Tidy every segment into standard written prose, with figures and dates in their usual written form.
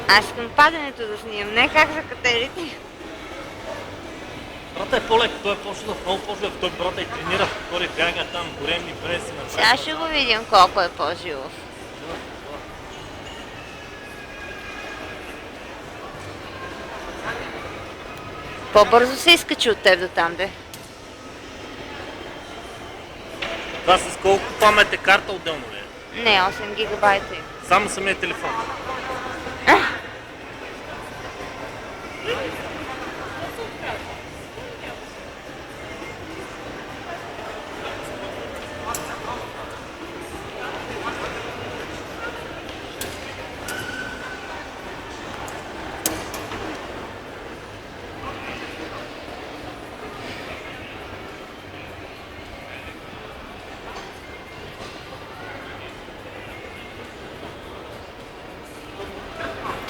Аз искам падането да снимам, не как за катерите. Брата е по-лек, той е по-шилав, много по-шилав. Той брата и тренира, втори бяга там, големи преси на Сега ще го видим колко е по-живов. По-бързо се изкачи от теб до там, де. Това с колко памет е карта отделно ли е? Не, 8 гигабайта има. Само самия телефон.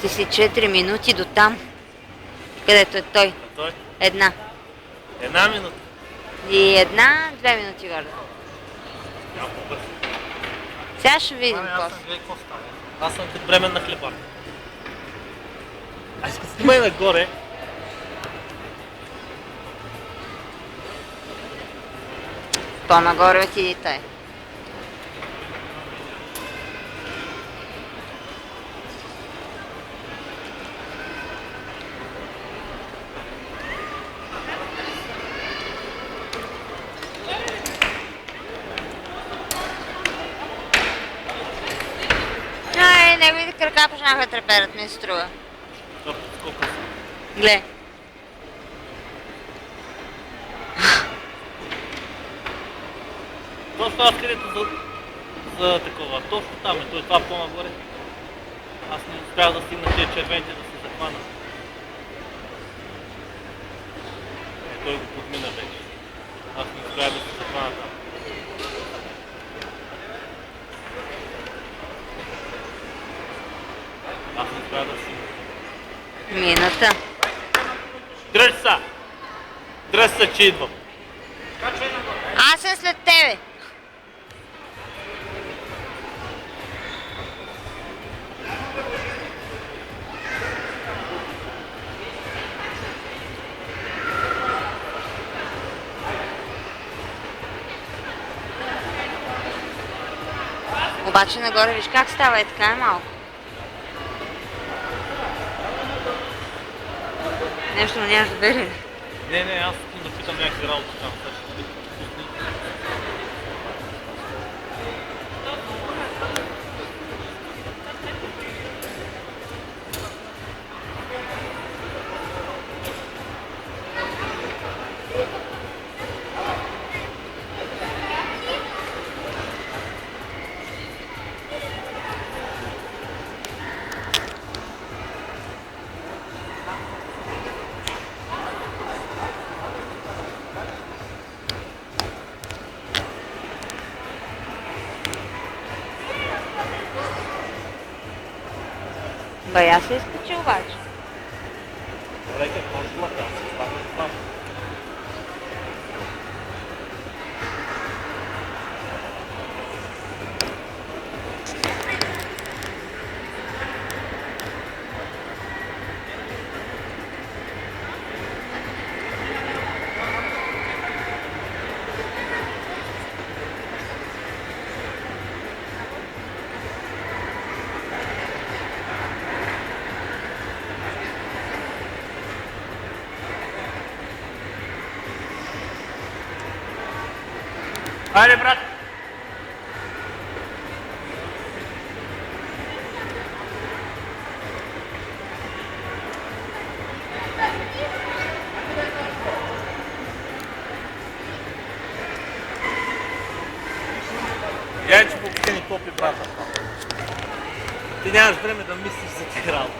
Ти си 4 минути до там, където е той. А той? Една. Една минута. И една, 2 минути горе. Няма по-бързо. Сега ще видим Аз после. съм гледай какво става. Аз съм като бременна хлебарка. Аз ще снимай нагоре. По-нагоре отиди той. Ай, неговите крака почнаха да треперят, ми се струва. Колко са? Гле. Точно аз където за такова. Точно там е. Той това по-нагоре. Аз не успях да стигна тия червените да се захвана. Той го подмина вече. Аз не успях да се захвана там. Аз не успях да стигна. Минута. Дръж са! Дръж са, че идвам. Аз съм след тебе. Обаче нагоре виж как става, е така е малко. Нещо нямаш да бери. Не, аз искам да питам някакви работи там. Бая се изкачи обаче. Добре, какво ще има там? Става това. Хайде, брат! Я че въобще ни топи, брата. Ти нямаш време да мислиш за тези работи.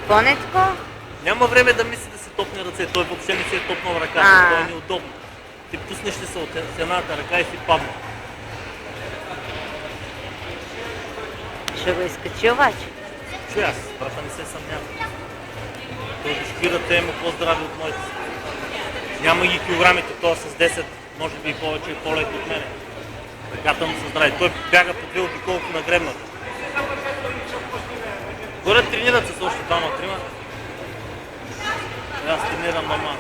Поне такова? Няма време да мисли да се топне ръце. Той въобще не си е топнал ръката. Това е неудобно. Ти пуснеш ли се от едната ръка и си падна. Ще го изкачи обаче. Чуй аз, брата не се съмнява. Той дошкирата има по-здрави от моите. Няма ги килограмите, той с 10, може би и повече и по-лек от мене. Ръката му са здрави. Той бяга по две обиколки на гребната. Горе тренират с още двама-трима. Аз тренирам на маса.